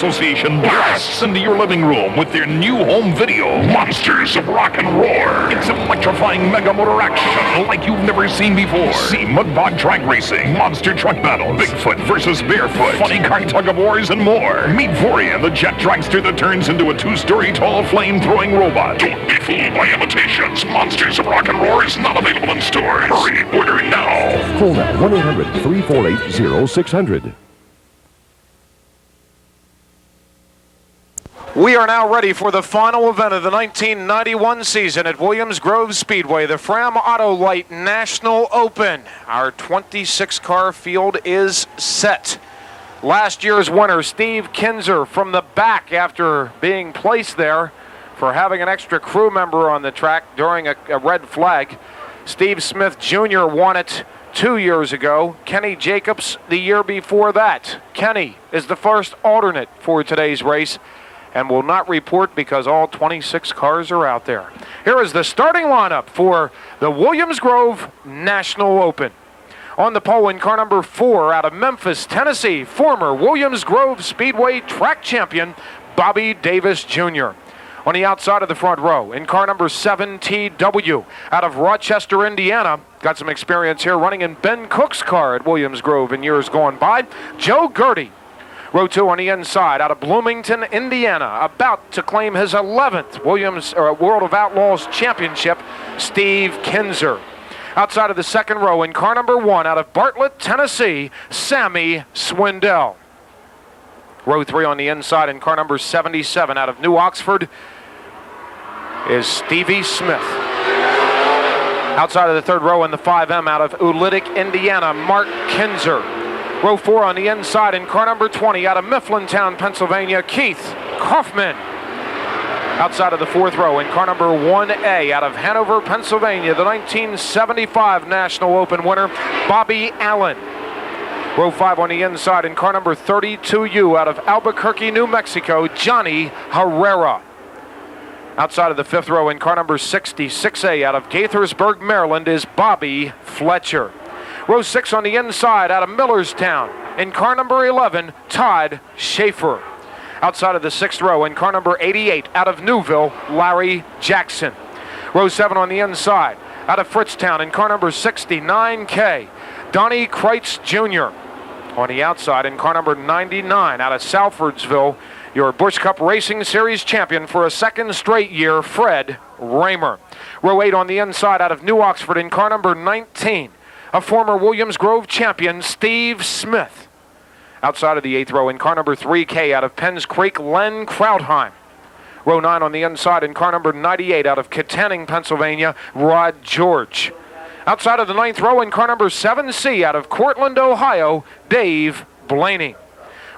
Association blasts into your living room with their new home video, Monsters of Rock and Roar. It's electrifying mega motor action like you've never seen before. See mud-bog drag racing, monster truck battles, Bigfoot versus Barefoot, funny car tug-of-wars, and more. Meet Vorian, the jet dragster that turns into a 2-story tall flame-throwing robot. Don't be fooled by imitations. Monsters of Rock and Roar is not available in stores. Hurry, order it now. Call now 1-800-348-0600. We are now ready for the final event of the 1991 season at Williams Grove Speedway, the Fram Autolite National Open. Our 26-car field is set. Last year's winner, Steve Kinzer, from the back after being placed there for having an extra crew member on the track during a red flag. Steve Smith Jr. won it 2 years ago. Kenny Jacobs the year before that. Kenny is the first alternate for today's race and will not report because all 26 cars are out there. Here is the starting lineup for the Williams Grove National Open. On the pole in car number 4 out of Memphis, Tennessee, former Williams Grove Speedway track champion, Bobby Davis Jr. On the outside of the front row, in car number 7, TW, out of Rochester, Indiana, got some experience here running in Ben Cook's car at Williams Grove in years gone by, Joe Gertie. Row 2 on the inside, out of Bloomington, Indiana, about to claim his 11th World of Outlaws Championship, Steve Kinzer. Outside of the second row, in car number 1, out of Bartlett, Tennessee, Sammy Swindell. Row 3 on the inside, in car number 77, out of New Oxford, is Stevie Smith. Outside of the third row in the 5M, out of Ulitic, Indiana, Mark Kinzer. Row 4 on the inside in car number 20 out of Mifflintown, Pennsylvania, Keith Kaufman. Outside of the fourth row in car number 1A out of Hanover, Pennsylvania, the 1975 National Open winner, Bobby Allen. Row 5 on the inside in car number 32U out of Albuquerque, New Mexico, Johnny Herrera. Outside of the fifth row in car number 66A out of Gaithersburg, Maryland, is Bobby Fletcher. Row 6 on the inside out of Millerstown. In car number 11, Todd Schaefer. Outside of the sixth row in car number 88 out of Newville, Larry Jackson. Row 7 on the inside out of Fritztown. In car number 69K, Donnie Kreitz Jr. On the outside in car number 99 out of Salfordsville, your Busch Cup Racing Series champion for a second straight year, Fred Raymer. Row 8 on the inside out of New Oxford in car number 19. A former Williams Grove champion, Steve Smith. Outside of the eighth row in car number 3K out of Penns Creek, Len Krautheim. Row 9 on the inside in car number 98 out of Kittanning, Pennsylvania, Rod George. Outside of the ninth row in car number 7C out of Cortland, Ohio, Dave Blaney.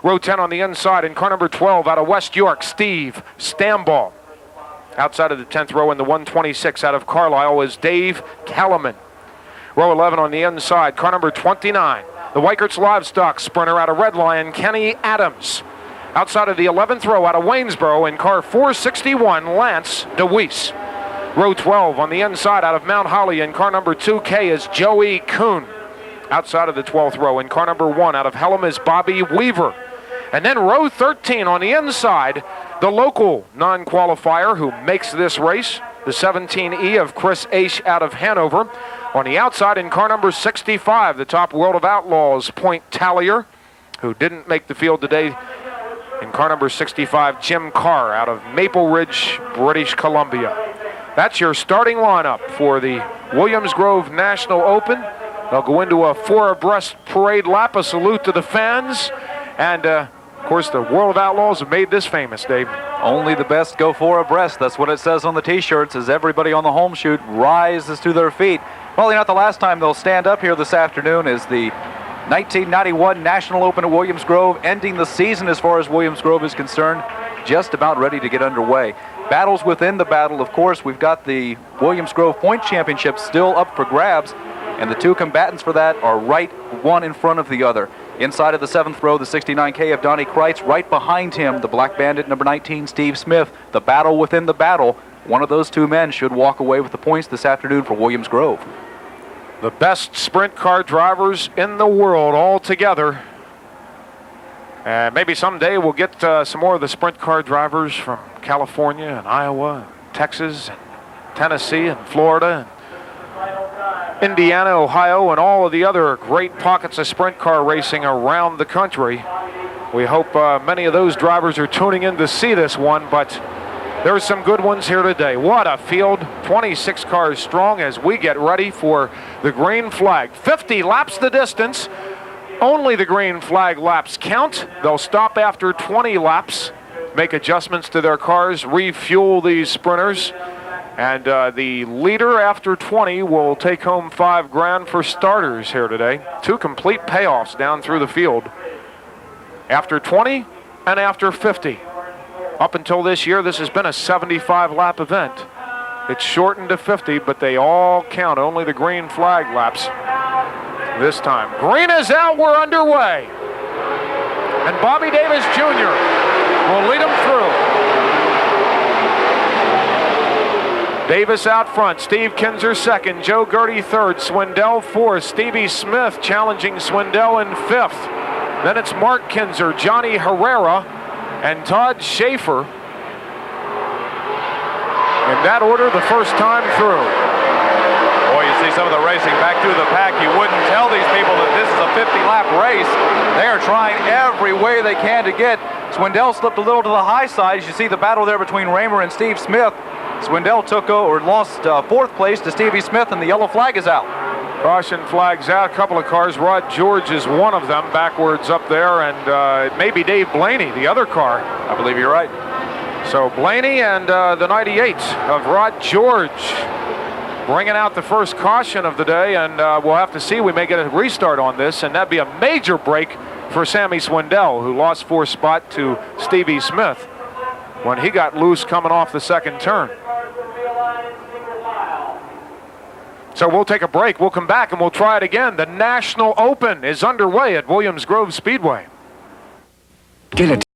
Row 10 on the inside in car number 12 out of West York, Steve Stamball. Outside of the 10th row in the 126 out of Carlisle is Dave Kellerman. Row 11 on the inside, car number 29, the Weichert's Livestock sprinter out of Red Lion, Kenny Adams. Outside of the 11th row out of Waynesboro in car 461, Lance DeWeese. Row 12 on the inside out of Mount Holly in car number 2K is Joey Kuhn. Outside of the 12th row in car number 1 out of Hellam is Bobby Weaver. And then row 13 on the inside, the local non-qualifier who makes this race, the 17E of Chris Aish out of Hanover. On the outside in car number 65, the top World of Outlaws point tallier, who didn't make the field today. In car number 65, Jim Carr out of Maple Ridge, British Columbia. That's your starting lineup for the Williams Grove National Open. They'll go into a 4 abreast parade lap, a salute to the fans, and of course the World of Outlaws have made this famous, Dave. Only the best go 4 abreast. That's what it says on the t-shirts as everybody on the home chute rises to their feet. Probably not the last time they'll stand up here this afternoon is the 1991 National Open at Williams Grove, ending the season as far as Williams Grove is concerned, just about ready to get underway. Battles within the battle, of course. We've got the Williams Grove Point Championship still up for grabs, and the two combatants for that are right one in front of the other. Inside of the 7th row, the 69K of Donnie Kreitz. Right behind him, the Black Bandit number 19, Steve Smith. The battle within the battle. One of those two men should walk away with the points this afternoon for Williams Grove. The best sprint car drivers in the world all together. And maybe someday we'll get some more of the sprint car drivers from California and Iowa, and Texas, and Tennessee, and Florida, and Indiana, Ohio, and all of the other great pockets of sprint car racing around the country. We hope many of those drivers are tuning in to see this one, but there's some good ones here today. What a field, 26 cars strong as we get ready for the green flag. 50 laps the distance. Only the green flag laps count. They'll stop after 20 laps, make adjustments to their cars, refuel these sprinters, and the leader after 20 will take home $5 grand for starters here today. 2 complete payoffs down through the field. After 20 and after 50. Up until this year, this has been a 75-lap event. It's shortened to 50, but they all count, only the green flag laps this time. Green is out, we're underway. And Bobby Davis Jr. will lead them through. Davis out front, Steve Kinzer second, Joe Gertie third, Swindell fourth, Stevie Smith challenging Swindell in fifth. Then it's Mark Kinzer, Johnny Herrera, and Todd Schaefer. In that order, the first time through. Boy, you see some of the racing back through the pack. You wouldn't tell these people that this is a 50-lap race. They are trying every way they can to get. Swindell slipped a little to the high side. As you see the battle there between Raymer and Steve Smith. Swindell lost fourth place to Stevie Smith, and the yellow flag is out. Caution flags out. A couple of cars. Rod George is one of them, backwards up there, and it may be Dave Blaney, the other car. I believe you're right. So Blaney and the 98 of Rod George bringing out the first caution of the day, and we'll have to see. We may get a restart on this, and that'd be a major break for Sammy Swindell, who lost fourth spot to Stevie Smith when he got loose coming off the second turn. So we'll take a break. We'll come back and we'll try it again. The National Open is underway at Williams Grove Speedway. Get it.